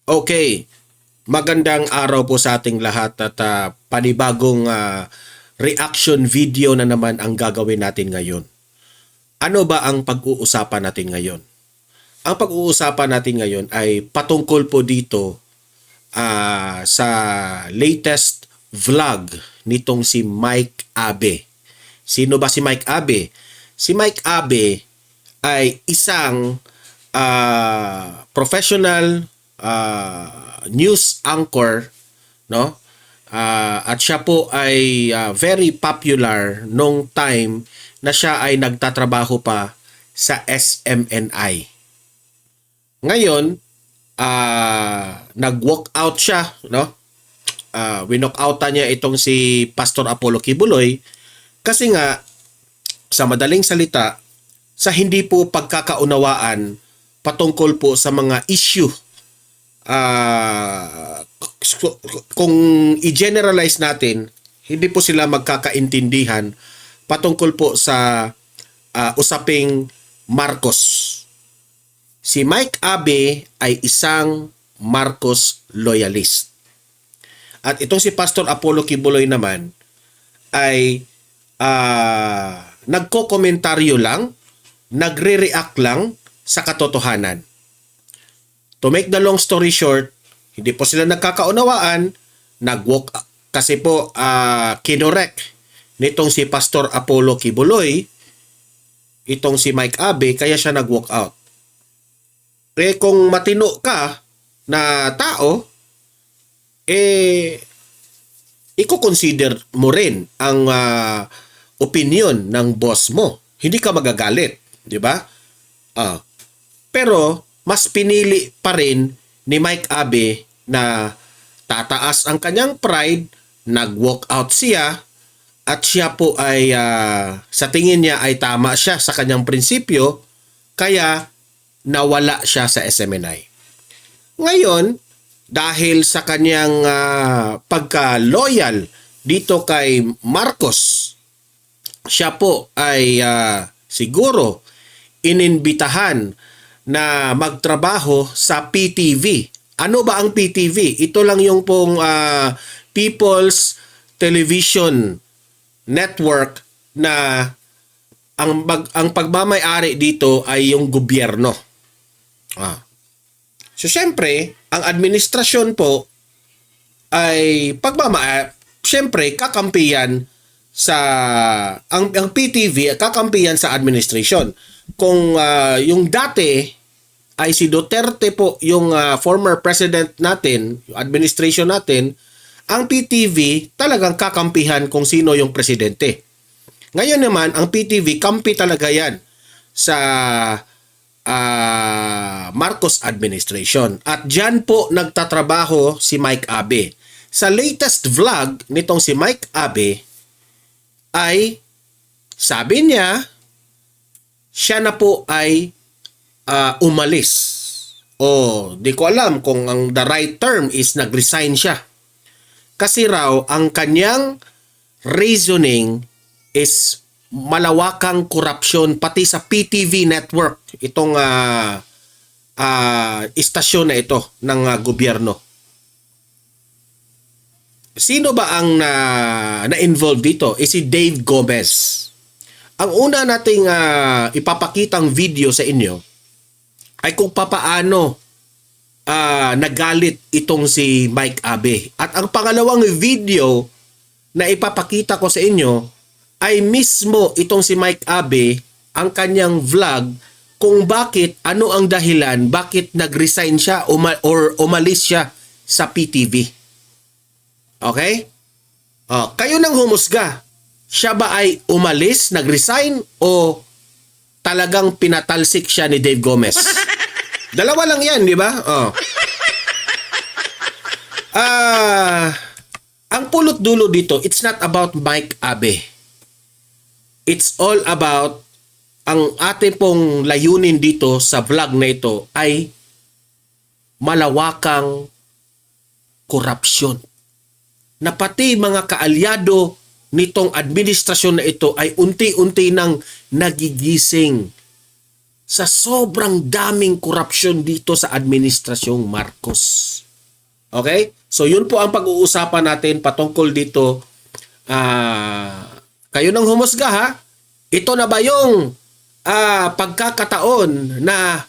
Okay, magandang araw po sa ating lahat at panibagong reaction video na naman ang gagawin natin ngayon. Ano ba ang pag-uusapan natin ngayon? Ang pag-uusapan natin ngayon ay patungkol po dito sa latest vlog nitong si Mike Abe. Sino ba si Mike Abe? Si Mike Abe ay isang professional news anchor, no? At siya po ay very popular nung time na siya ay nagtatrabaho pa sa SMNI. Ngayon, nag-walk out siya, no? Winock-outan niya itong si Pastor Apollo Kibuloy kasi nga sa madaling salita, sa hindi po pagkakaunawaan patungkol po sa mga issue, kung i-generalize natin, hindi po sila magkakaintindihan patungkol po sa usaping Marcos. Si Mike Abe ay isang Marcos loyalist. At itong si Pastor Apollo Kibuloy naman ay nagko-komentaryo lang, nagre-react lang sa katotohanan. To make the long story short, hindi po sila nagkakaunawaan, nag-walk kasi po kinorek nitong si Pastor Apollo Kibuloy, itong si Mike Abe, kaya siya nag-walk out. Kung matino ka na tao, i-consider mo rin ang opinion ng boss mo. Hindi ka magagalit, di ba? Pero mas pinili pa rin ni Mike Abe na tataas ang kanyang pride, nag-walk out siya, at siya po ay sa tingin niya ay tama siya sa kanyang prinsipyo, kaya nawala siya sa SMNI. Ngayon, dahil sa kanyang pagka-loyal dito kay Marcos, siya po ay siguro ininbitahan na magtrabaho sa PTV. Ano ba ang PTV? Ito lang yung pong People's Television Network na ang pagmamay-ari dito ay yung gobyerno. So syempre, ang administrasyon po ay syempre kakampiyan sa ang PTV kakampiyan sa administration. Kung yung dati ay si Duterte po yung former president natin, administration natin, ang PTV talagang kakampihan kung sino yung presidente. Ngayon naman, ang PTV kampi talaga yan sa Marcos administration. At dyan po nagtatrabaho si Mike Abe. Sa latest vlog nitong si Mike Abe ay sabi niya siya na po ay umalis. Di ko alam kung ang the right term is nag-resign siya. Kasi raw ang kanyang reasoning is malawakang korupsyon pati sa PTV network, itong istasyon na ito ng gobyerno. Sino ba ang na-involved dito? Si Dave Gomez. Ang una nating ipapakitang video sa inyo ay kung papaano nagalit itong si Mike Abe. At ang pangalawang video na ipapakita ko sa inyo ay mismo itong si Mike Abe, ang kanyang vlog, kung bakit, ano ang dahilan, bakit nag-resign siya or umalis siya sa PTV. Okay? Kayo nang humusga. Siya ba ay umalis, nag-resign, o talagang pinatalsik siya ni Dave Gomez? Dalawa lang yan, di ba? Ang pulot dulo dito, it's not about Mike Abe. It's all about, ang ating pong layunin dito sa vlog na ito ay malawakang korupsyon. Na pati mga kaalyado nitong administrasyon na ito ay unti-unti nang nagigising sa sobrang daming korupsyon dito sa administrasyong Marcos. Okay? So yun po ang pag-uusapan natin patungkol dito. Kayo nang humusga ha. Ito na ba yung pagkakataon na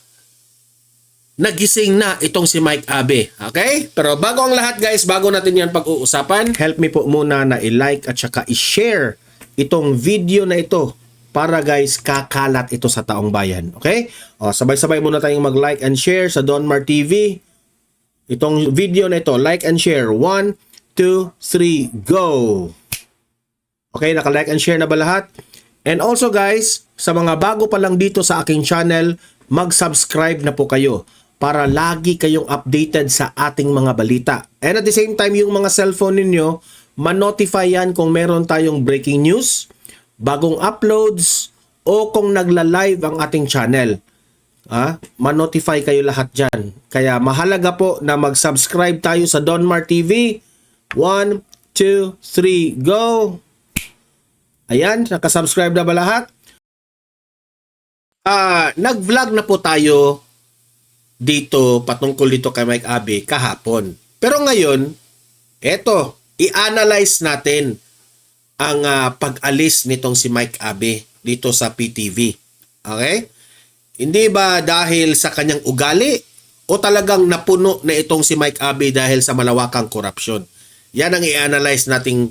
nagising na itong si Mike Abe. Okay? Pero bago ang lahat guys, bago natin yan pag-uusapan, help me po muna na i-like at saka i-share itong video na ito para guys kakalat ito sa taong bayan. Okay? O, sabay-sabay muna tayong mag-like and share sa Donmar TV. Itong video na ito, like and share. 1, 2, 3, go! Okay, naka-like and share na ba lahat? And also guys, sa mga bago pa lang dito sa aking channel, mag-subscribe na po kayo para lagi kayong updated sa ating mga balita. And at the same time, yung mga cellphone ninyo, ma-notify yan kung meron tayong breaking news, bagong uploads, o kung nagla-live ang ating channel. Ma-notify kayo lahat dyan. Kaya mahalaga po na mag-subscribe tayo sa Donmar TV. 1, 2, 3, go! Ayan, nakasubscribe na ba lahat? Nag-vlog na po tayo dito patungkol dito kay Mike Abe kahapon. Pero ngayon, eto, i-analyze natin ang pag-alis nitong si Mike Abe dito sa PTV. Okay? Hindi ba dahil sa kanyang ugali o talagang napuno na itong si Mike Abe dahil sa malawakang korupsyon? Yan ang i-analyze nating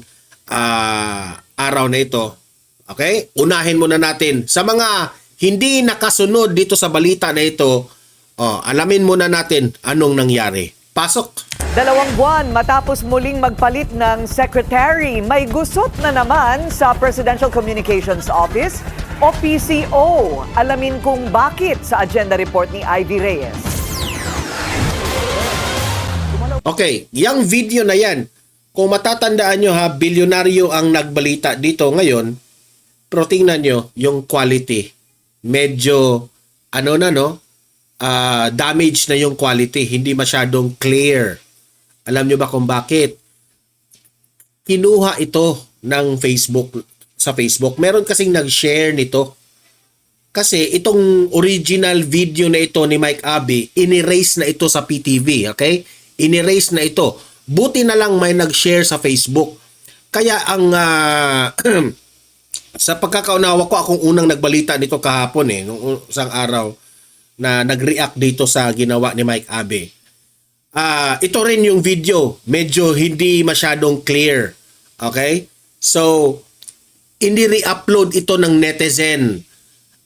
araw na ito. Okay? Unahin muna natin sa mga hindi nakasunod dito sa balita na ito. Alamin muna natin anong nangyari. Pasok! 2 buwan matapos muling magpalit ng secretary, may gusot na naman sa Presidential Communications Office o PCO. Alamin kung bakit sa agenda report ni Ivy Reyes. Okay, yung video na yan, kung matatandaan nyo ha, bilyonaryo ang nagbalita dito ngayon, pero tingnan nyo yung quality. Medyo, damage na yung quality. Hindi masyadong clear. Alam nyo ba kung bakit? Kinuha ito ng Facebook, sa Facebook. Meron kasing nag-share nito. Kasi itong original video na ito ni Mike Abe, in-erase na ito sa PTV. Okay? In-erase na ito. Buti na lang may nag-share sa Facebook. Kaya ang sa pagkakaunawa ko, akong unang nagbalita nito kahapon nung isang araw na nag-react dito sa ginawa ni Mike Abe. Ito rin yung video, medyo hindi masyadong clear. Okay? So, hindi re-upload ito ng netizen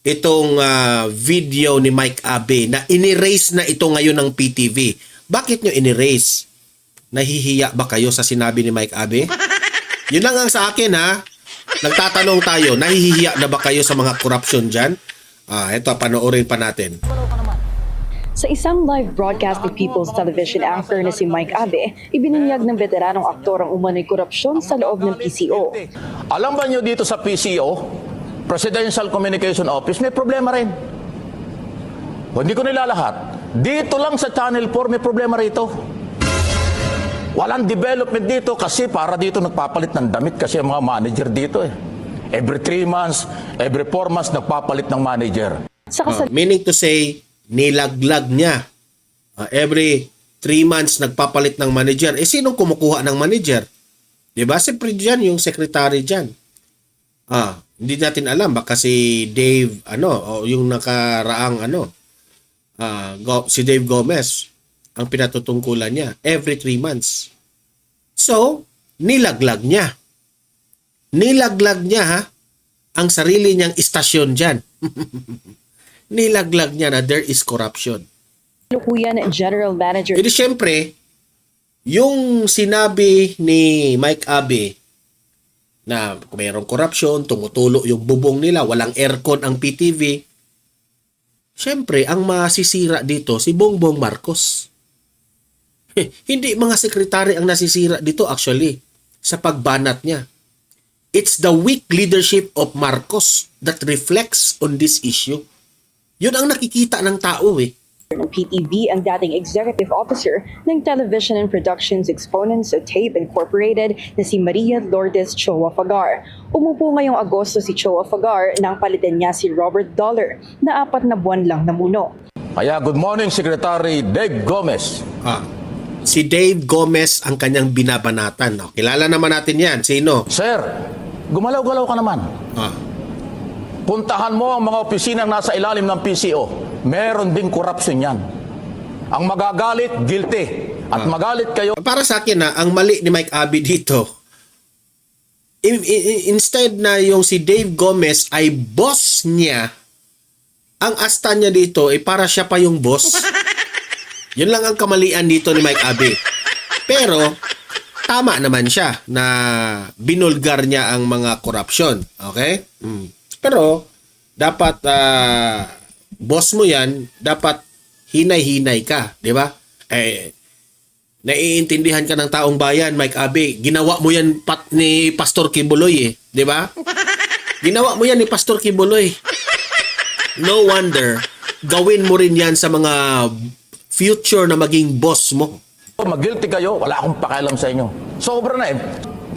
itong video ni Mike Abe na in-erase na ito ngayon ng PTV. Bakit nyo in-erase? Nahihiya ba kayo sa sinabi ni Mike Abe? Yun lang ang sa akin ha. Nagtatanong tayo, nahihiya na ba kayo sa mga corruption dyan? Ito, panoorin pa natin. Sa isang live broadcast ni People's Television anchor na si Mike Abe, ibinunyag ng veteranong aktor ang umano'y korupsyon sa loob ng PCO. Alam ba niyo dito sa PCO, Presidential Communication Office, may problema rin. Hindi ko nilalahat. Dito lang sa Channel 4 may problema rito. Walang development dito kasi para dito nagpapalit ng damit kasi ang mga manager dito Every 3 months, every 4 months nagpapalit ng manager. Meaning to say, nilaglag niya. Every 3 months nagpapalit ng manager. Sinong kumukuha ng manager? Diba? Siyempre dyan, yung secretary dyan. Hindi natin alam. Baka si Dave, o yung nakaraang, si Dave Gomez, ang pinatutungkulan niya. Every 3 months. So, nilaglag niya. Nilaglag niya, ang sarili niyang istasyon dyan. Nilaglag niya na there is corruption. Lukuyan General Manager. Jadi syempre, yung sinabi ni Mike Abe na mayroong corruption, tumutulo yung bubong nila, walang aircon ang PTV, syempre, ang masisira dito si Bongbong Marcos. Hindi mga sekretary ang nasisira dito actually sa pagbanat niya. It's the weak leadership of Marcos that reflects on this issue. Yun ang nakikita ng tao Ng PTV ang dating executive officer ng Television and Productions Exponents of Tape Incorporated na si Maria Lourdes Choa Fagar. Umupo ngayong Agosto si Choa Fagar nang palitan niya si Robert Dollar na 4 na buwan lang namuno. Kaya good morning Secretary Dave Gomez. Si Dave Gomez ang kanyang binabanatan. Oh, kilala naman natin yan. Sino? Sir, gumalaw-galaw ka naman. Ah. Puntahan mo ang mga opisinang nasa ilalim ng PCO. Meron ding corruption yan. Ang magagalit, guilty. At magalit kayo. Para sa akin ang mali ni Mike Abby dito, instead na yung si Dave Gomez ay boss niya, ang asta niya dito ay para siya pa yung boss. Yun lang ang kamalian dito ni Mike Abby. Pero, tama naman siya na binulgar niya ang mga korupsyon. Okay? Pero, dapat boss mo yan, dapat hinay-hinay ka. Di ba? Naiintindihan ka ng taong bayan, Mike Abby. Ginawa mo yan ni Pastor Kibuloy eh. Di ba? Ginawa mo yan ni Pastor Kibuloy. No wonder, gawin mo rin yan sa mga future na maging boss mo. Mag-guilty kayo, wala akong pakialam sa inyo. Sobra na eh.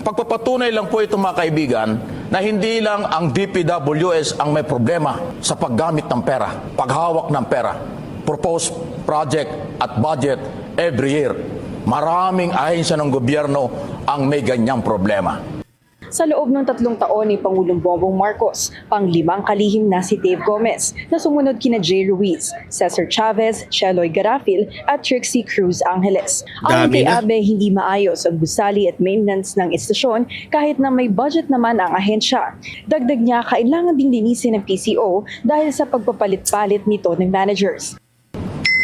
Pagpapatunay lang po ito mga kaibigan na hindi lang ang DPWS ang may problema sa paggamit ng pera, paghawak ng pera, proposed project at budget every year. Maraming ahensya ng gobyerno ang may ganyang problema. Sa loob ng 3 taon ni Pangulong Bongbong Marcos, pang-5 kalihim na si Dave Gomez na sumunod kina Jay Ruiz, Cesar Chavez, Cheloy Garafil at Trixie Cruz Angeles. Ayon kay na. Abe, hindi maayos ang gusali at maintenance ng istasyon kahit na may budget naman ang ahensya. Dagdag niya, kailangan ding linisin ng PCO dahil sa pagpapalit-palit nito ng managers.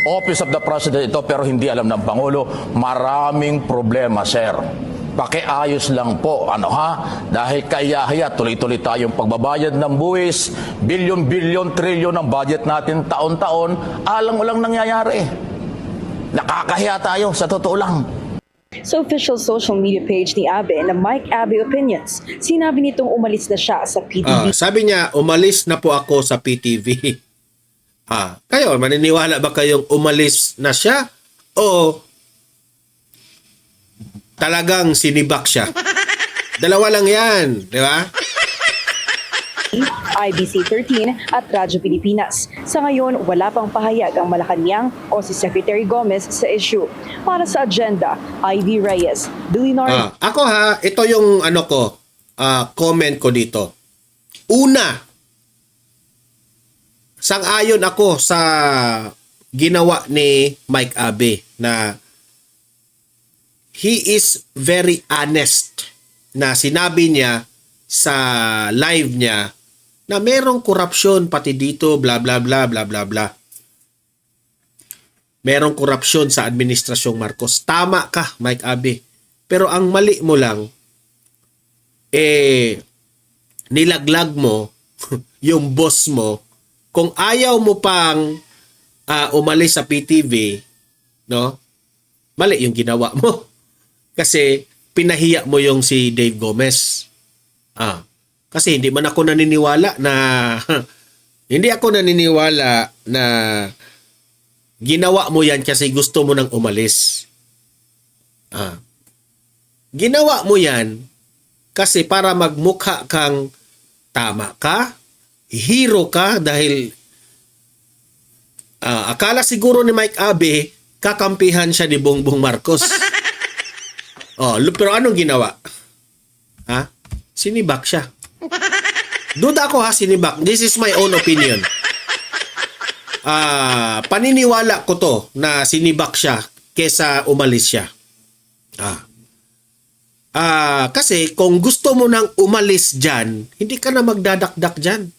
Office of the President ito pero hindi alam ng Pangulo. Maraming problema, sir. Pakiayos lang po, Dahil kaya tuloy-tuloy tayong pagbabayad ng buwis, bilyon-bilyon, trilyon ang budget natin taon-taon, alang-walang nangyayari. Nakakahiya tayo, sa totoo lang. Sa official social media page ni Abe na Mike Abe Opinions, sinabi nitong umalis na siya sa PTV. Sabi niya, umalis na po ako sa PTV. Kayo, maniniwala ba kayong umalis na siya o talagang sinibak siya? Dalawa lang yan, di ba? IBC 13 at Radyo Pilipinas. Sa ngayon, wala pang pahayag ang Malacanang o si Secretary Gomez sa issue. Para sa agenda, Ivy Reyes, Dulinar. Ako ito yung comment ko dito. Una, sang-ayon ako sa ginawa ni Mike Abe na he is very honest na sinabi niya sa live niya na merong korupsyon pati dito, bla bla bla bla bla bla. Merong korupsyon sa Administrasyong Marcos. Tama ka, Mike Abe. Pero ang mali mo lang, nilaglag mo yung boss mo. Kung ayaw mo pang umalis sa PTV, no? Mali yung ginawa mo. Kasi pinahiya mo yung si Dave Gomez. Kasi hindi man ako naniniwala na ginawa mo yan kasi gusto mo nang umalis. Ginawa mo yan kasi para magmukha kang tama ka, hero ka dahil akala siguro ni Mike Abe kakampihan siya ni Bongbong Marcos. Pero anong ginawa? Sinibak siya. Duda ako sinibak. This is my own opinion. Paniniwala ko to na sinibak siya kesa umalis siya. Kasi kung gusto mo nang umalis dyan, hindi ka na magdadakdak dyan.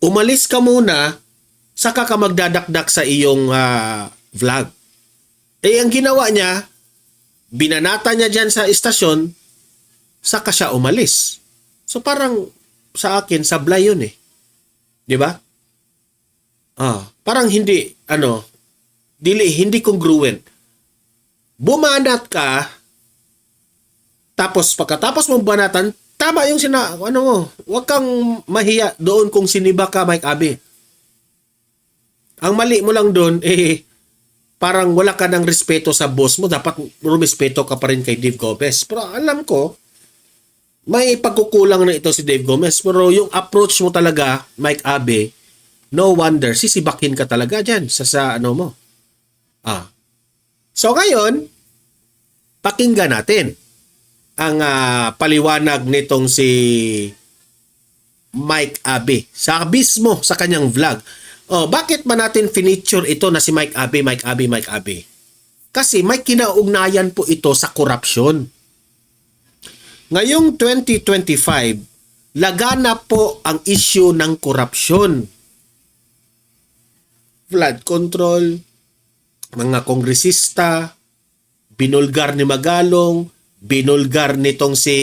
Umalis ka muna, saka ka magdadakdak sa iyong vlog. Ang ginawa niya, binanata niya dyan sa istasyon, saka siya umalis. So parang sa akin, sablay yun eh. Di ba? Parang hindi, hindi congruent. Bumanat ka, tapos pagkatapos mong banatan, tama yung huwag kang mahiya doon kung sinibak ka, Mike Abe. Ang mali mo lang doon, parang wala ka ng respeto sa boss mo, dapat rumispeto ka pa rin kay Dave Gomez. Pero alam ko, may pagkukulang na ito si Dave Gomez, pero yung approach mo talaga, Mike Abe, no wonder, sisibakin ka talaga dyan sa mo. So ngayon, Pakinggan natin ang paliwanag nitong si Mike Abe sa mismo sa kanyang vlog. Bakit ba natin finiture ito na si Mike Abe, Mike Abe, Mike Abe? Kasi may kinaugnayan po ito sa korupsyon. Ngayong 2025, lagana po ang issue ng korupsyon. Flood control, mga kongresista, binulgar ni Magalong, binulgar nitong si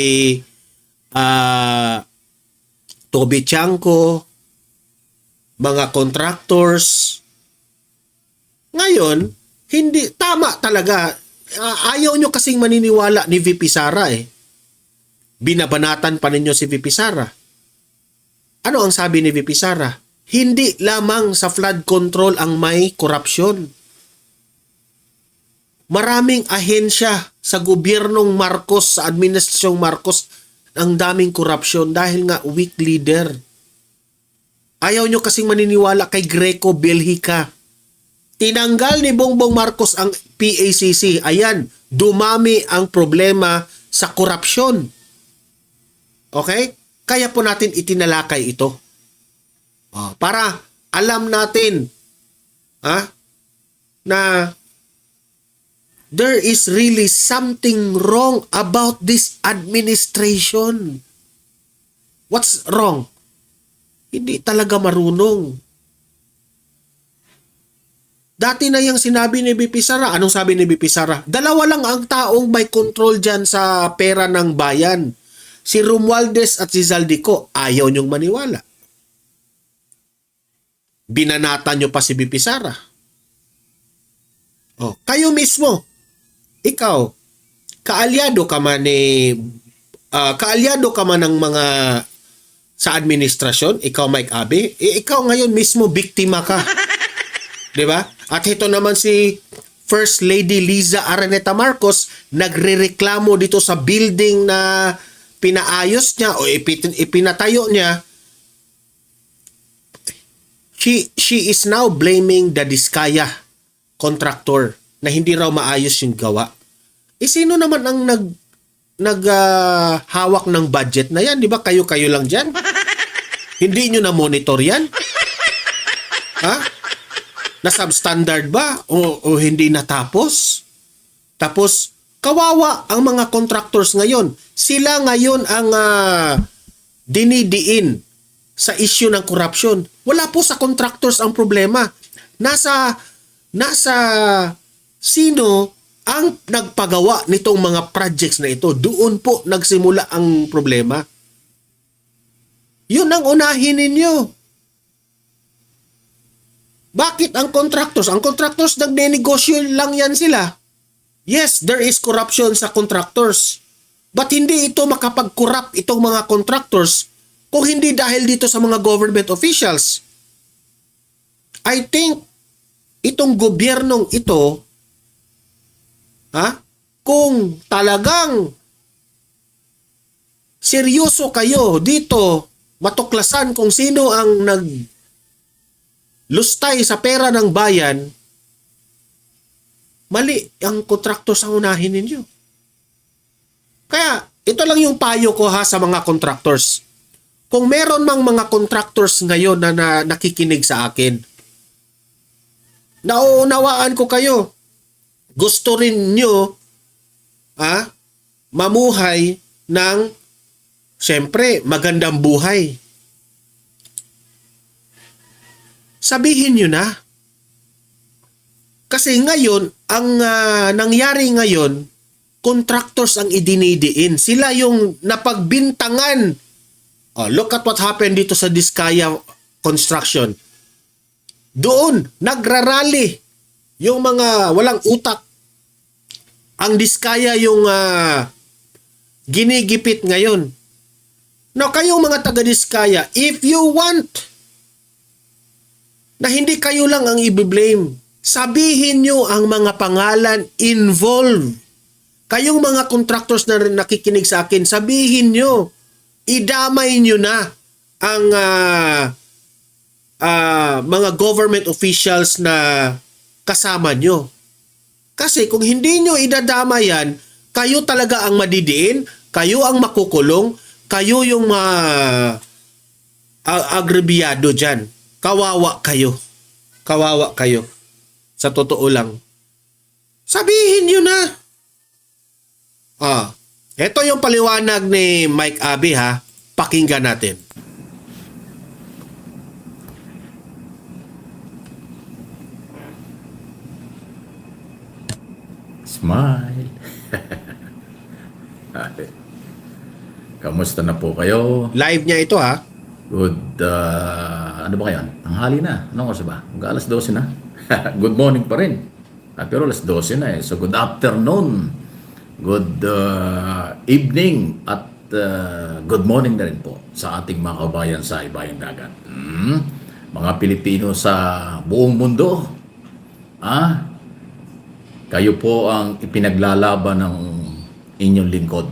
Toby Chanco, mga contractors. Ngayon, hindi tama talaga. Ayaw nyo kasing maniniwala ni VP Sara eh. Binabanatan pa ninyo si VP Sara. Ano ang sabi ni VP Sara? Hindi lamang sa flood control ang may korupsyon. Maraming ahensya sa gobyernong Marcos, sa administrasyong Marcos, ang daming korupsyon dahil nga weak leader. Ayaw nyo kasing maniniwala kay Greco Belhica. Tinanggal ni Bongbong Marcos ang PACC. Ayan, dumami ang problema sa korupsyon. Okay? Kaya po natin itinalakay ito. Para alam natin na there is really something wrong about this administration. What's wrong? Hindi talaga marunong. Dati na yung sinabi ni BP Sara. Anong sabi ni BP Sara? Dalawa lang ang taong may control dyan sa pera ng bayan. Si Romualdez at si Zaldico. Ayaw niyong maniwala. Binanatan niyo pa si BP Sara. Kayo mismo. Ikaw, kaalyado ka man ng mga sa administrasyon, ikaw Mike Abe, ikaw ngayon mismo biktima ka. 'Di ba? At ito naman si First Lady Liza Araneta Marcos nagrereklamo dito sa building na pinaayos niya o ipinatayo niya. She is now blaming the Diskaya contractor na hindi raw maayos yung gawa. Sino naman ang hawak ng budget na yan? Di ba kayo-kayo lang dyan? Hindi nyo na-monitor yan? Ha? Na-substandard ba? O hindi natapos? Tapos, kawawa ang mga contractors ngayon. Sila ngayon ang dinidiin sa issue ng corruption. Wala po sa contractors ang problema. Nasa sino ang nagpagawa nitong mga projects na ito. Doon po nagsimula ang problema. Yun ang unahin ninyo. Bakit ang contractors? Ang contractors nagnenegosyo lang yan sila. Yes, there is corruption sa contractors. But hindi ito makapag-corrupt itong mga contractors kung hindi dahil dito sa mga government officials. I think itong gobyernong ito, kung talagang seryoso kayo dito, matuklasan kung sino ang naglustay sa pera ng bayan, mali ang contractors ang unahin ninyo. Kaya, ito lang yung payo ko sa mga contractors. Kung meron mang mga contractors ngayon na nakikinig sa akin, nauunawaan ko kayo. Gusto rin nyo mamuhay ng siyempre magandang buhay. Sabihin nyo na. Kasi ngayon, ang nangyari ngayon, contractors ang idinidiin. Sila yung napagbintangan. Look at what happened dito sa Diskaya Construction. Doon, nagrarally yung mga walang utak. Ang Diskaya yung ginigipit ngayon. Now, kayong mga taga-Diskaya, if you want na hindi kayo lang ang i-blame, sabihin nyo ang mga pangalan involved. Kayong mga contractors na nakikinig sa akin, sabihin nyo, idamay nyo na ang mga government officials na kasama nyo. Kasi kung hindi nyo idadama yan, Kayo talaga ang madidiin, kayo ang makukulong, kayo yung agrebiyado dyan. Kawawa kayo. Kawawa kayo. Sa totoo lang. Sabihin nyo na. Ito yung paliwanag ni Mike Abe ha. Pakinggan natin. Smile. Kamusta na po kayo? Live niya ito ha. Good, ano ba kayo? Tanghali na. Anong oras ba? Hanggang alas 12 na. Good morning pa rin. Pero alas 12 na eh. So good afternoon. Good evening. At good morning na rin po sa ating mga kabayan sa ibayang dagat. Mga Pilipino sa buong mundo. Kayo po ang ipinaglalaban ng inyong lingkod.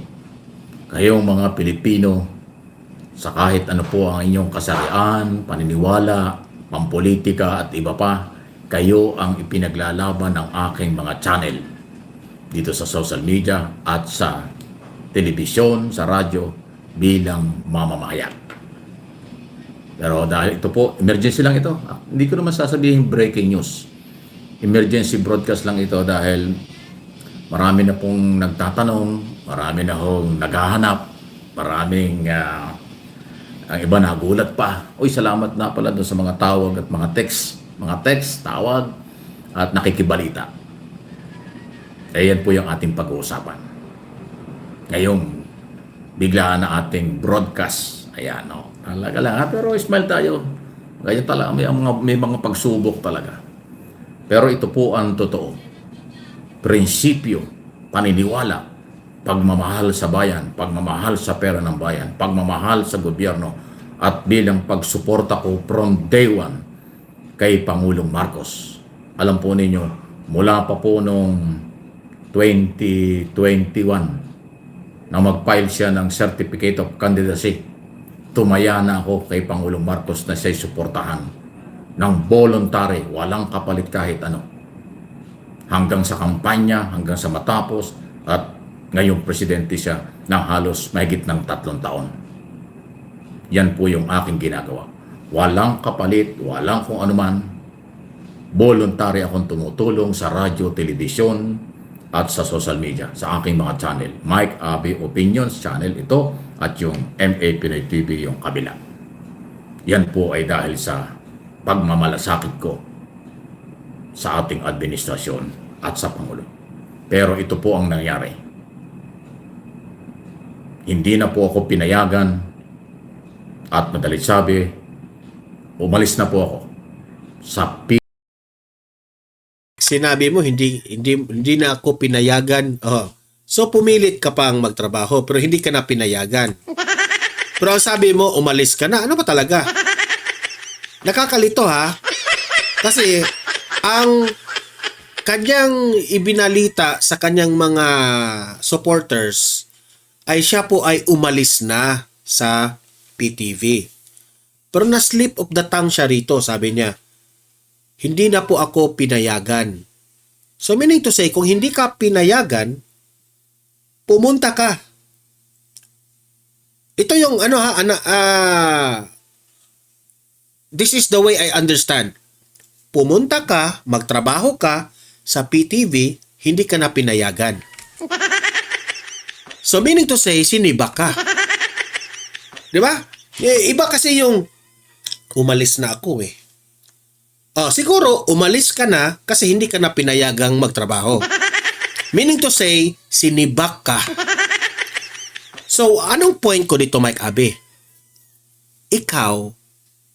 Kayong mga Pilipino, sa kahit ano po ang inyong kasarian, paniniwala, pampolitika at iba pa, kayo ang ipinaglalaban ng aking mga channel dito sa social media at sa telebisyon, sa radyo bilang mamamayan. Pero dahil ito po, emergency lang ito. Hindi ko naman sasabihin breaking news. Emergency broadcast lang ito dahil marami na pong nagtatanong, marami na hong naghahanap, maraming ang iba nagulat pa. Uy, salamat na pala doon sa mga tawag at mga text, tawag at nakikibalita. Ayan po yung ating pag-uusapan. Ngayong biglaan na ating broadcast. Ayan, no. Talaga lang. Pero smile tayo. Ganyan talaga. May mga pagsubok talaga. Pero ito po ang totoo. Prinsipyo, paniniwala, pagmamahal sa bayan, pagmamahal sa pera ng bayan, pagmamahal sa gobyerno, at bilang pagsuporta ko from day one kay Pangulong Marcos. Alam po ninyo, mula pa po noong 2021 na mag-file siya ng Certificate of Candidacy, tumaya na ako kay Pangulong Marcos na siya'y suportahan ng voluntary, walang kapalit kahit ano. Hanggang sa kampanya, hanggang sa matapos, at ngayong presidente siya ng halos mahigit ng 3 taon. Yan po yung aking ginagawa. Walang kapalit, walang kung anuman. Voluntary akong tumutulong sa radyo, telebisyon, at sa social media, sa aking mga channel. Mike Abe Opinions channel ito, at yung MA Pinoy TV yung kabila. Yan po ay dahil sa pagmamalasakit ko sa ating administrasyon at sa Pangulo. Pero ito po ang nangyari. Hindi na po ako pinayagan at madalit sabi, umalis na po ako sa Sinabi mo hindi na ako pinayagan. So pumilit ka pang magtrabaho pero hindi ka na pinayagan. Pero ang sabi mo umalis ka na. Ano ba talaga? Nakakalito ha. Kasi ang kanyang ibinalita sa kanyang mga supporters ay siya po ay umalis na sa PTV. Pero na slip of the tongue siya rito, sabi niya. Hindi na po ako pinayagan. So meaning to say, kung hindi ka pinayagan, pumunta ka. Ito yung this is the way I understand. Pumunta ka, magtrabaho ka sa PTV, hindi ka na pinayagan. So meaning to say, sinibak ka. Di ba? Iba kasi yung umalis na ako eh. Siguro umalis ka na kasi hindi ka na pinayagang magtrabaho. Meaning to say, sinibak ka. So anong point ko dito, Mike Abe? Ikaw,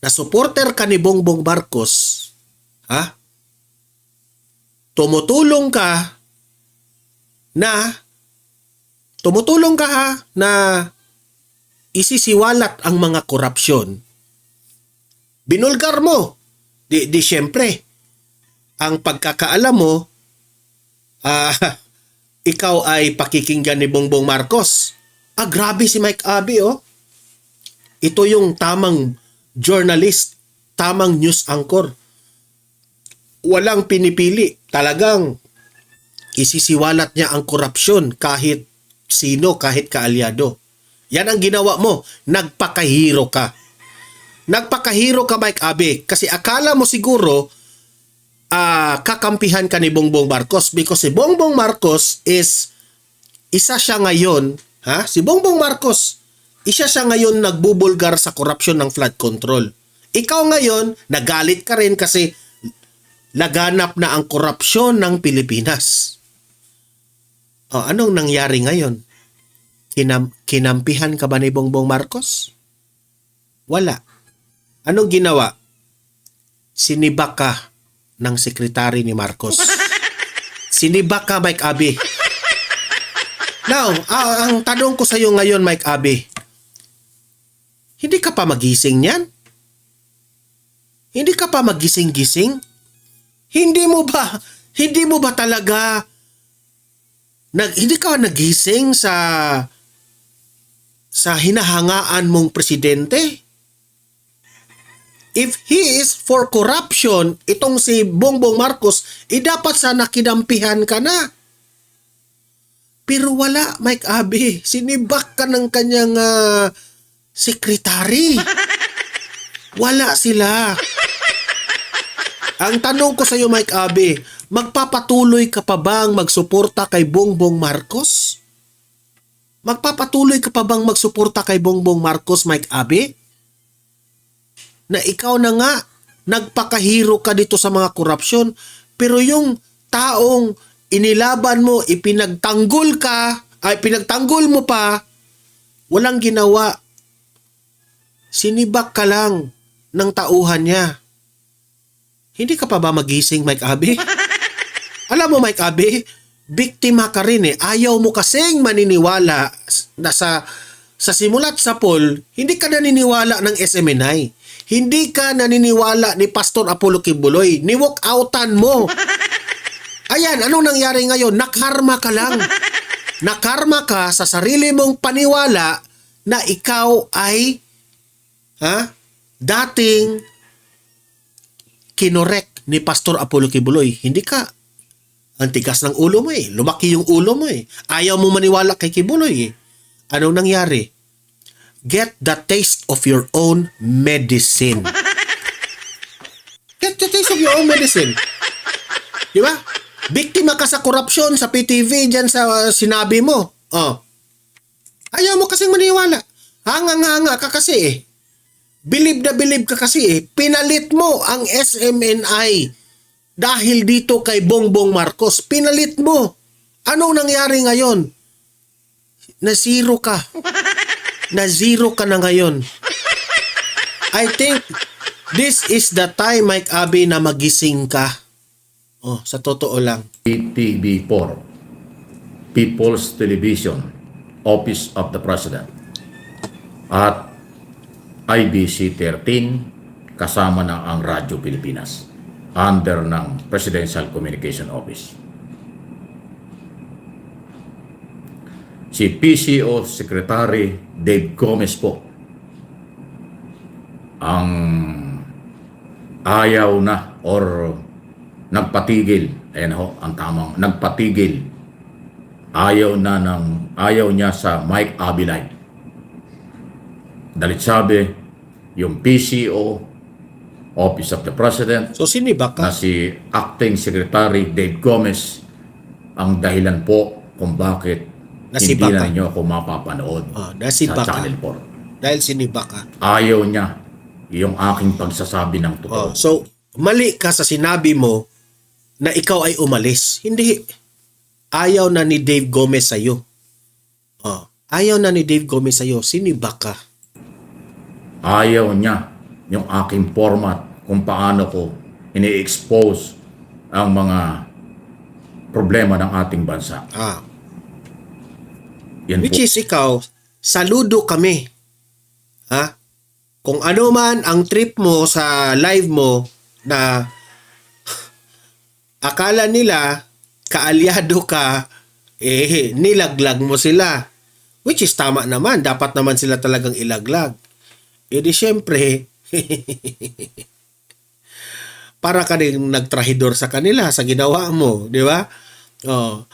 na supporter ka ni Bongbong Marcos, tumutulong ka na isisiwalat ang mga korupsyon. Binulgar mo. Di syempre, ang pagkakaalam mo, ikaw ay pakikinggan ni Bongbong Marcos. Grabe si Mike Abe, oh. Ito yung tamang journalist, tamang news anchor. Walang pinipili. Talagang isisiwalat niya ang korupsyon kahit sino, kahit kaalyado. Yan ang ginawa mo. Nagpakahiro ka. Nagpakahiro ka, Mike Abe. Kasi akala mo siguro kakampihan ka ni Bongbong Marcos because si Bongbong Marcos is isa siya ngayon, si Bongbong Marcos, isa siya ngayon nagbubulgar sa korupsyon ng flood control. Ikaw ngayon, nagalit ka rin kasi laganap na ang korupsyon ng Pilipinas. Anong nangyari ngayon? Kinampihan ka ba ni Bongbong Marcos? Wala. Anong ginawa? Sinibak ka ng sekretary ni Marcos. Sinibak ka, Mike Abe. Now, ang tanong ko sa iyo ngayon, Mike Abe, hindi ka pa magising niyan? Hindi ka pa magising-gising? Hindi mo ba talaga hindi ka nagising sa hinahangaan mong presidente? If he is for corruption, itong si Bongbong Marcos, dapat sana kinampihan ka na. Pero wala, Mike Abe. Sinibak ka ng kanyang sekretary. Wala sila. Ang tanong ko sa iyo, Mike Abe, magpapatuloy ka pa bang magsuporta kay Bongbong Marcos? Magpapatuloy ka pa bang magsuporta kay Bongbong Marcos, Mike Abe? Na ikaw na nga, nagpakahiro ka dito sa mga korupsyon, pero yung taong inilaban mo, pinagtanggol mo pa, walang ginawa. Sinibak ka lang ng tauhan niya. Hindi ka pa ba magising, Mike Abe? Alam mo, Mike Abe, biktima ka rin eh. Ayaw mo kasing maniniwala na sa simulat sa poll, hindi ka naniniwala ng SMNI. Hindi ka naniniwala ni Pastor Apollo Kibuloy. Ni-walk-outan mo. Ayan, anong nangyari ngayon? Nakarma ka lang. Nakarma ka sa sarili mong paniwala na ikaw ay dating kinorek ni Pastor Apollo Kibuloy. Hindi ka. Ang tigas ng ulo mo eh. Lumaki yung ulo mo eh. Ayaw mo maniwala kay Kibuloy eh. Anong nangyari? Get the taste of your own medicine. Get the taste of your own medicine. Di ba? Biktima ka sa korupsyon sa PTV dyan sa sinabi mo. Ayaw mo kasing maniwala. Hanga-hanga ka kasi eh. Bilib na bilib ka kasi eh. Pinalit mo ang SMNI dahil dito kay Bongbong Marcos. Pinalit mo. Anong nangyari ngayon? Na-zero ka. Na-zero ka na ngayon. I think this is the time, Mike Abe, na magising ka. Sa totoo lang. PTV4, People's Television, Office of the President, at IBC 13, kasama na ang Radyo Pilipinas, under ng Presidential Communication Office. Si PCO Secretary Dave Gomez po ang ayaw na or nagpatigil, ang tamang nagpatigil, ayaw niya sa Mike Abe Live. Dalit sabi, yung PCO, Office of the President, So sinibak na ka. si Acting Secretary Dave Gomez ang dahilan po kung bakit hindi Nasibak na ka. ninyo ako mapapanood Nasibak sa ka. Channel 4. Dahil sinibak ka. Ayaw niya yung aking pagsasabi ng totoo. So, mali ka sa sinabi mo na ikaw ay umalis. Hindi. Ayaw na ni Dave Gomez sa'yo. Ayaw na ni Dave Gomez sa'yo. Sinibak ka. Ayaw niya yung aking format kung paano ko ini-expose ang mga problema ng ating bansa. Yan Which po. is ikaw, saludo kami. Kung ano man ang trip mo sa live mo na akala nila kaalyado ka, nilaglag mo sila. Which is tama naman. Dapat naman sila talagang ilaglag. Di syempre, para ka rin nagtrahidor sa kanila sa ginawa mo. Di ba? Oh.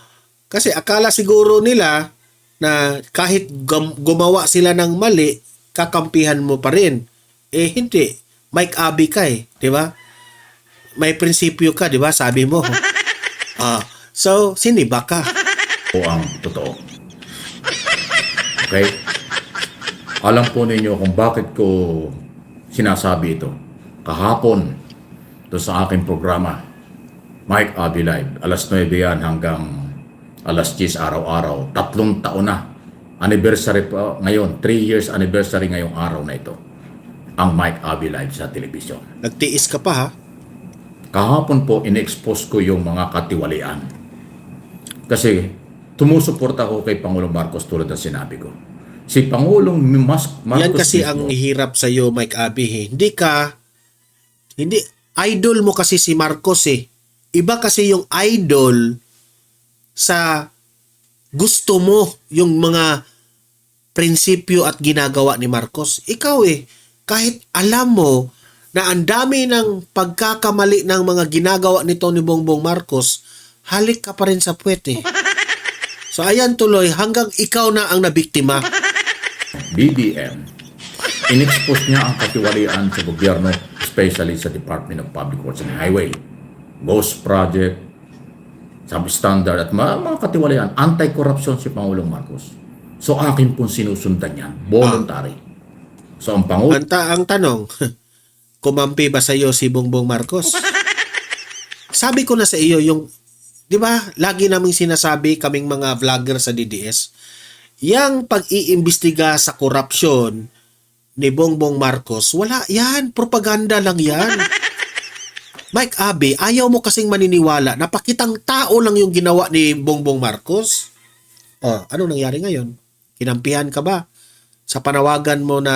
Kasi akala siguro nila na kahit gumawa sila ng mali, kakampihan mo pa rin. Eh hindi. Mike Abe ka eh, di ba? May prinsipyo ka, di ba? Sabi mo. So, siniba ka. O ang totoo. Okay? Alam po ninyo kung bakit ko sinasabi ito. Kahapon, doon sa aking programa, Mike Abe Live, alas 9 yan hanggang alas 10 araw-araw. 3 taon na. Anniversary pa ngayon, 3 years anniversary ngayong araw na ito. Ang Mike Abe Live sa telebisyon. Nagtiis ka pa ha? Kahapon po, in-expose ko yung mga katiwalian. Kasi tumusuporta ako kay Pangulong Marcos tulad ng sinabi ko. Si Pangulong Marcos Yan kasi mismo, ang hirap sa iyo, Mike Abe. Hindi, idol mo kasi si Marcos eh. Iba kasi yung idol sa gusto mo, yung mga prinsipyo at ginagawa ni Marcos. Ikaw eh, kahit alam mo na ang dami ng pagkakamali ng mga ginagawa nito ni Bongbong Marcos, halik ka pa rin sa puwet eh. So ayan tuloy, hanggang ikaw na ang nabiktima. BBM, in-expose niya ang katiwalian sa gobyerno, especially sa Department of Public Works and Highway, Ghost Project, substandard at mga katiwalian. Anti-corruption si Pangulong Marcos. So akin pong sinusundan yan, voluntary. So ang Pangulo, Ang tanong, kumampi ba sa iyo si Bongbong Marcos? Sabi ko na sa iyo yung, di ba, lagi naming sinasabi kaming mga vlogger sa DDS, yang pag-iimbestiga sa korupsyon ni Bongbong Marcos, wala yan, propaganda lang yan. Mike Abe, ayaw mo kasing maniniwala, napakitang tao lang yung ginawa ni Bongbong Marcos. Anong nangyari ngayon? Kinampihan ka ba? Sa panawagan mo na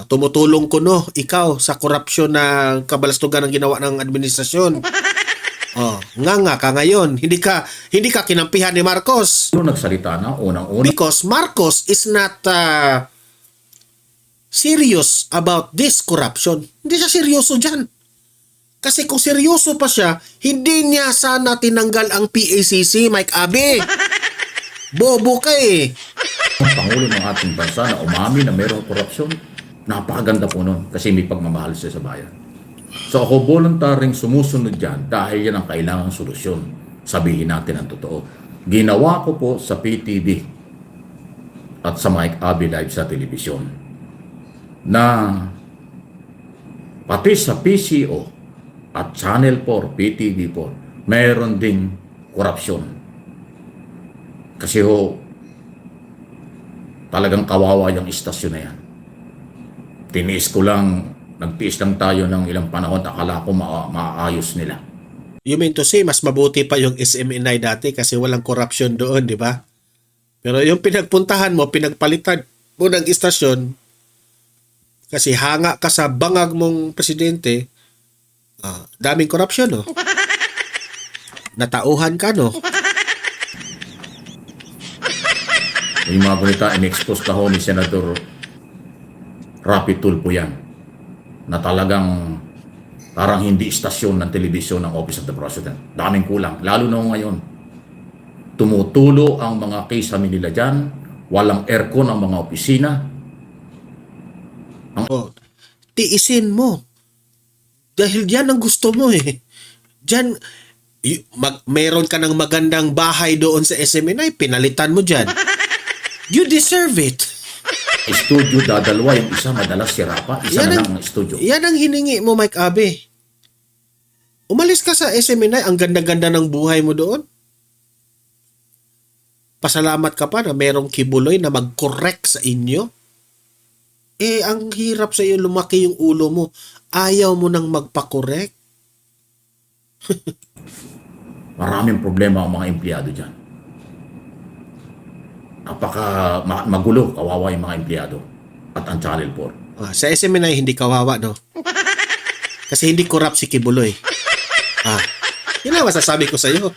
tumutulong ko ikaw sa korupsyon na kabalastugan ng ginawa ng administrasyon. Nga ka ngayon. Hindi ka kinampihan ni Marcos. nagsalita na unang-una. Because Marcos is not serious about this corruption. Hindi siya seryoso dyan. Kasi kung seryoso pa siya, hindi niya sana tinanggal ang PACC, Mike Abe. Bobo ka eh. Ang Pangulo ng ating bansa na umami na mayroong korupsyon, napakaganda po nun kasi may pagmamahal siya sa bayan. So ako voluntaring sumusunod dyan dahil yan ang kailangang solusyon. Sabihin natin ang totoo. Ginawa ko po sa PTV at sa Mike Abe Live sa telebisyon na pati sa PCO at Channel 4, PTV4, mayroon ding korupsyon. Kasi talagang kawawa yung istasyon na yan. Tiniis ko lang, nagtiis lang tayo ng ilang panahon, akala ko maayos nila. You mean to say, mas mabuti pa yung SMNI dati kasi walang corruption doon, di ba? Pero yung pinagpuntahan mo, pinagpalitan mo ng istasyon, kasi hanga ka sa bangag mong presidente, daming corruption, no? Natauhan ka, no? Yung mga balita, in-expose na ni Senator Rapi Tulfo yan, na talagang parang hindi istasyon ng telebisyon ng Office of the President. Daming kulang, lalo na ngayon. Tumutulo ang mga case nila dyan, walang aircon ang mga opisina. Tiisin mo. Dahil yan ang gusto mo eh. Diyan, meron ka ng magandang bahay doon sa SMNI, pinalitan mo dyan. You deserve it. Studio dadalwa, yung isa madalas sira pa, isa na lang ang studio. Yan ang hiningi mo, Mike Abe. Umalis ka sa SMNI, ang ganda-ganda ng buhay mo doon. Pasalamat ka pa na merong kibuloy na mag-correct sa inyo. Ang hirap sa iyo, lumaki yung ulo mo. Ayaw mo nang magpa-correct. Maraming problema ang mga empleyado dyan. Napaka magulo, kawawa yung mga empleyado at ang Channel 4. Sa SMNI, hindi kawawa, no? Kasi hindi corrupt si Kibuloy. Yun ang masasabi ko sa iyo.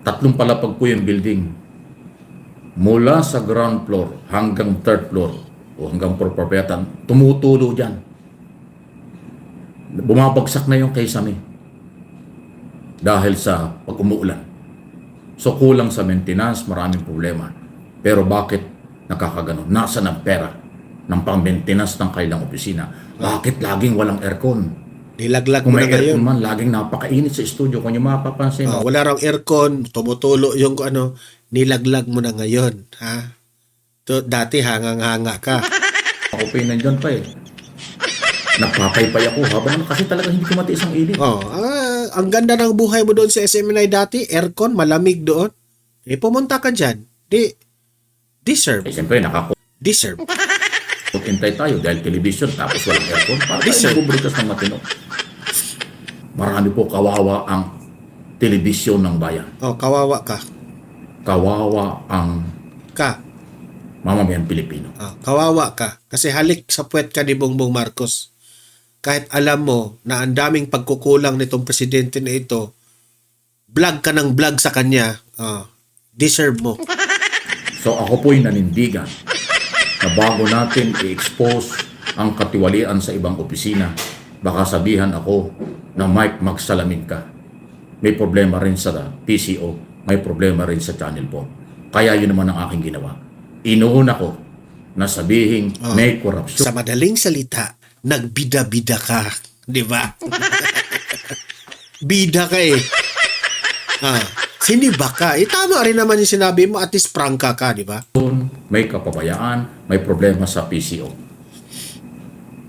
3 palapag po yung building. Mula sa ground floor hanggang 3rd floor o hanggang propertyan, tumutulo dyan. Bumabagsak na yung kisame. dahil sa pag umuulan. So kulang sa maintenance, maraming problema. Pero bakit nakakaganon? Nasaan ang pera ng pang-maintenance ng kailang opisina? Bakit laging walang aircon? Nilaglag Kung mo may na ngayon. aircon man, laging napakainit sa studio. Kung yung mapapansin mo, Wala raw aircon, tumutulo yung ano, nilaglag mo na ngayon. Ha? Dati hangang-hanga ka. ako pa yun nandyan pa eh. Nagpapaypay ako habang kasi talaga hindi ko matiis ang init. Ang ganda ng buhay mo doon sa SMNI dati, aircon, malamig doon. Pumunta ka dyan. Deserve. Eh siyempre Deserve. nakakutintay tayo dahil television tapos walang aircon. Para Yes, sir. tayo nagbubrikas ng matino. Marami po kawawa ang telebisyon ng bayan. Kawawa ka. Kawawa ang mamamayang Pilipino. Kawawa ka. Kasi halik sa puwet ka ni Bongbong Marcos. Kahit alam mo na ang daming pagkukulang nitong presidente na ito, vlog ka ng vlog sa kanya, deserve mo. So ako po'y nanindigan na bago natin i-expose ang katiwalian sa ibang opisina, baka sabihan ako na Mike, magsalamin ka. May problema rin sa PCO, may problema rin sa Channel 4. Kaya yun naman ang aking ginawa. Inuuna ko na sabihin may korupsyon. Sa madaling salita, nagbida-bida ka. Di ba? Bida ka eh. Siniba ka. Tama rin naman yung sinabi mo, at least prangka ka, di ba? May kapabayaan, may problema sa PCO.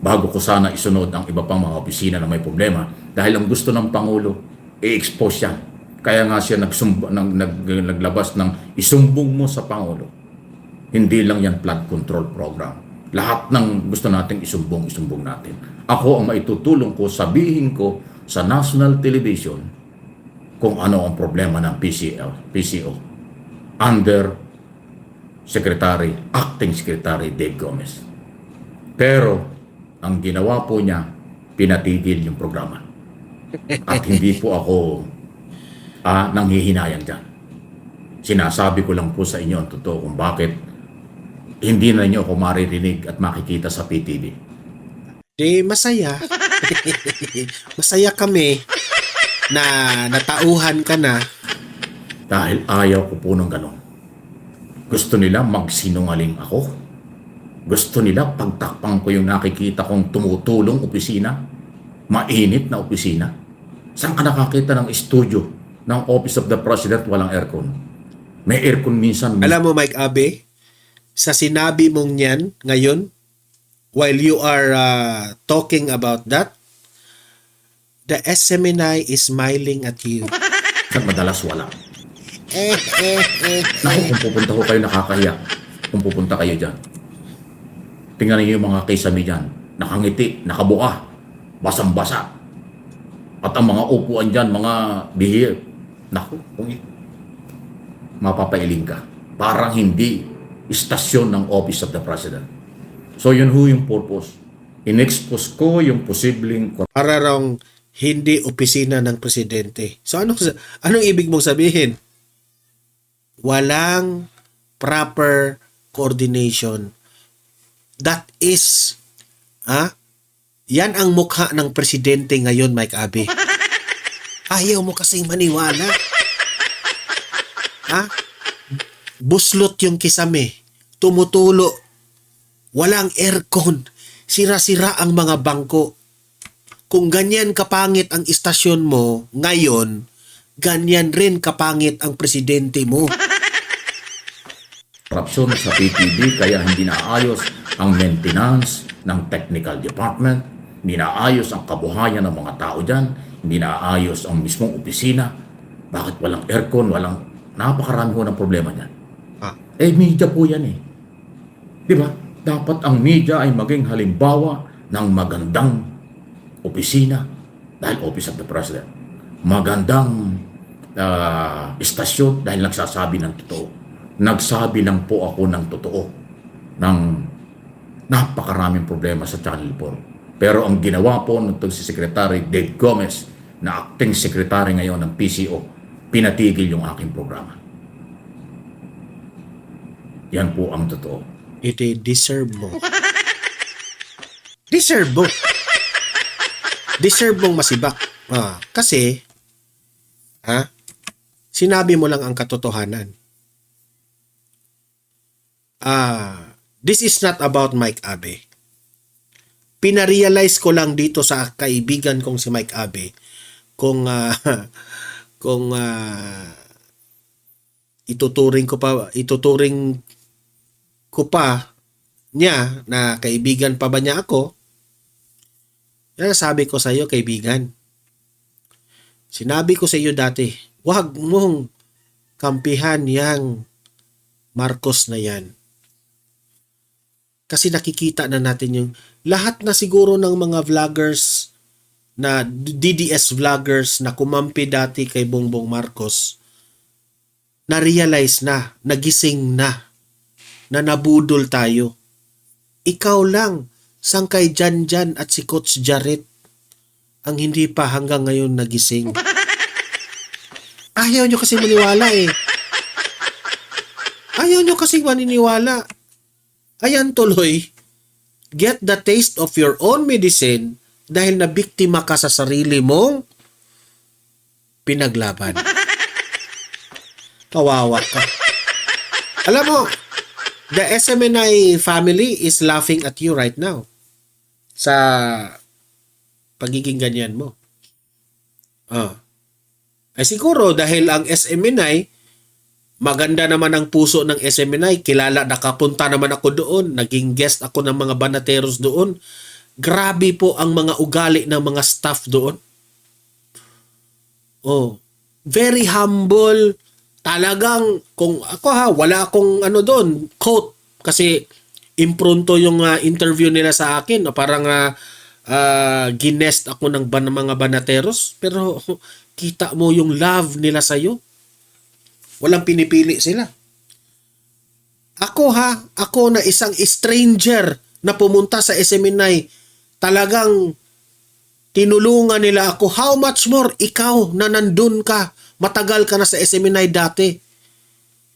Bago ko sana isunod ang iba pang mga opisina na may problema dahil ang gusto ng Pangulo, i-expose yan. Kaya nga siya naglabas ng isumbong mo sa Pangulo. Hindi lang yan flood control program. Lahat ng gusto nating isumbong natin. Ako ang maitutulong ko, sabihin ko sa national television kung ano ang problema ng PCO under Acting Secretary Dave Gomez. Pero ang ginawa po niya, pinatigil yung programa. At hindi po ako nanghihinayang dyan. Sinasabi ko lang po sa inyo ang totoo kung bakit hindi na niyo ako maririnig at makikita sa PTV. Masaya. Masaya kami na natauhan ka na. Dahil ayaw ko po ng ganon. Gusto nila magsinungaling ako. Gusto nila pagtakpang ko yung nakikita kong tumutulong opisina. Mainit na opisina. Saan ka nakakita ng studio ng Office of the President walang aircon? May aircon minsan. Alam mo, Mike Abe, sa sinabi mong yan ngayon, while you are talking about that, the SMNI is smiling at you. Saan madalas wala. Naku, kung pupunta ko kayo, nakakahiya. Kung pupunta kayo dyan. Tingnan niyo yung mga kisame dyan. Nakangiti, nakabuka, basang-basa. At ang mga upuan dyan, mga bihir. Naku, mapapailing ka. Parang hindi istasyon ng Office of the President. So yun ho yung purpose. In-expose ko yung posibleng Para raw hindi opisina ng presidente. So anong ibig mong sabihin? Walang proper coordination. That is, yan ang mukha ng presidente ngayon, Mike Abe. Ayaw mo kasing maniwala. Buslot yung kisame. Tumutulo. Walang aircon. Sira-sira ang mga bangko. Kung ganyan kapangit ang istasyon mo ngayon, ganyan rin kapangit ang presidente mo. korupsyon sa PTV kaya hindi naayos ang maintenance ng technical department, hindi naayos ang kabuhayan ng mga tao dyan, hindi naayos ang mismong opisina. Bakit walang aircon, napakarami ho ng problema niyan. Media po yan eh. Di ba? Dapat ang media ay maging halimbawa ng magandang opisina dahil Office of the President. Magandang istasyon dahil nagsasabi ng totoo. Nagsabi lang po ako ng totoo ng napakaraming problema sa Channel 4. Pero ang ginawa po nitong si Secretary Dave Gomez na acting secretary ngayon ng PCO, pinatigil yung aking programa. Yan po ang totoo. Deserve mo. Deserve mo. Deserve mong masibak. Kasi, Ha? Sinabi mo lang ang katotohanan. This is not about Mike Abe. Pinarealize ko lang dito sa kaibigan kong si Mike Abe kung ituturing ko pa niya na kaibigan pa ba niya ako. Yan sabi ko sa iyo, kaibigan. Sinabi ko sa iyo dati, huwag mong kampihan yang Marcos na yan. Kasi nakikita na natin yung lahat na siguro ng mga vloggers na DDS vloggers na kumampi dati kay Bongbong Marcos, na-realize na, nagising na nabudol tayo. Ikaw lang, Sangkay Janjan at si Coach Jarrett ang hindi pa hanggang ngayon nagising. Ayaw nyo kasi maniwala eh. Ayaw nyo kasi maniniwala. Ayan tuloy, get the taste of your own medicine dahil nabiktima ka sa sarili mong pinaglaban. Kawawa ka. Alam mo, the SMNI family is laughing at you right now sa pagiging ganyan mo. Ay siguro dahil ang SMNI, maganda naman ang puso ng SMNI, kilala, nakapunta naman ako doon, naging guest ako ng mga banateros doon. Grabe po ang mga ugali ng mga staff doon. Very humble. Talagang, kung ako wala akong doon, quote. Kasi impronto yung interview nila sa akin. Parang ginest ako ng mga banateros. Pero kita mo yung love nila sa'yo. Walang pinipili sila. Ako na isang stranger na pumunta sa SMNI, talagang tinulungan nila ako. How much more ikaw na nandun ka, matagal ka na sa SMNI dati.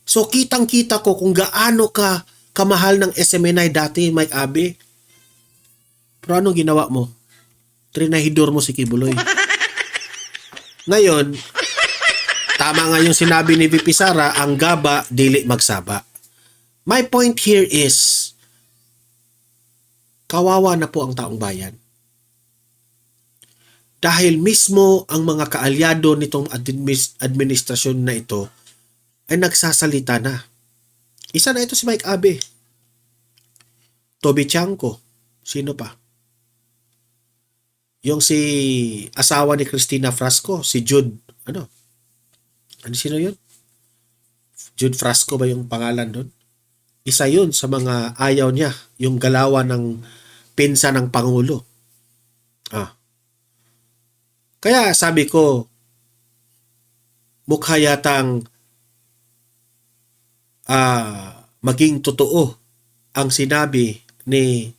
So kitang-kita ko kung gaano ka kamahal ng SMNI dati, Mike Abe. Pero anong ginawa mo? Trinahidor mo si Kibuloy. Ngayon, tama nga yung sinabi ni VP Sara, ang gaba, dili magsaba. My point here is, kawawa na po ang taong bayan. Dahil mismo ang mga kaalyado nitong administrasyon na ito ay nagsasalita na. Isa na ito si Mike Abe. Toby Chanko. Sino pa? Yung si asawa ni Cristina Frasco, si Jude, ano sino yun? Jude Frasco ba yung pangalan doon? Isa yun sa mga ayaw niya, yung galawan ng pinsa ng Pangulo. Kaya sabi ko, mukha yatang maging totoo ang sinabi ni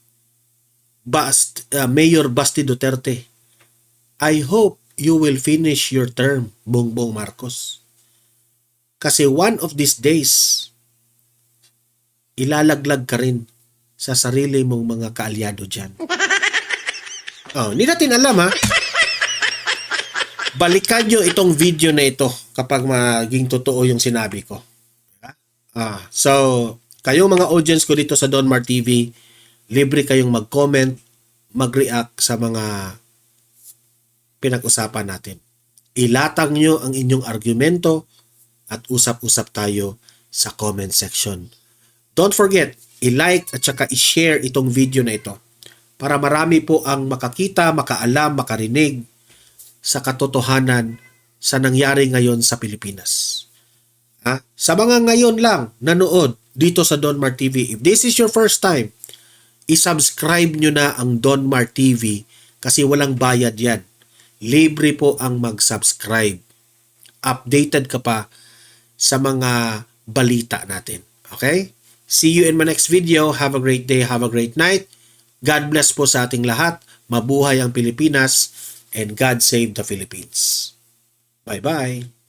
Mayor Basti Duterte. I hope you will finish your term, Bongbong Marcos. Kasi one of these days, ilalaglag ka rin sa sarili mong mga kaalyado dyan. Hindi natin alam Balikan nyo itong video na ito kapag maging totoo yung sinabi ko. So, kayong mga audience ko dito sa Don Mar TV, libre kayong mag-comment, mag-react sa mga pinag-usapan natin. Ilatag nyo ang inyong argumento at usap-usap tayo sa comment section. Don't forget, i-like at saka i-share itong video na ito para marami po ang makakita, makaalam, makarinig sa katotohanan sa nangyari ngayon sa Pilipinas. Sa mga ngayon lang nanood dito sa Don Mar TV, if this is your first time, i-subscribe nyo na ang Don Mar TV kasi walang bayad yan. Libre po ang mag-subscribe. Updated ka pa sa mga balita natin. Okay? See you in my next video. Have a great day. Have a great night. God bless po sa ating lahat. Mabuhay ang Pilipinas and God save the Philippines. Bye-bye.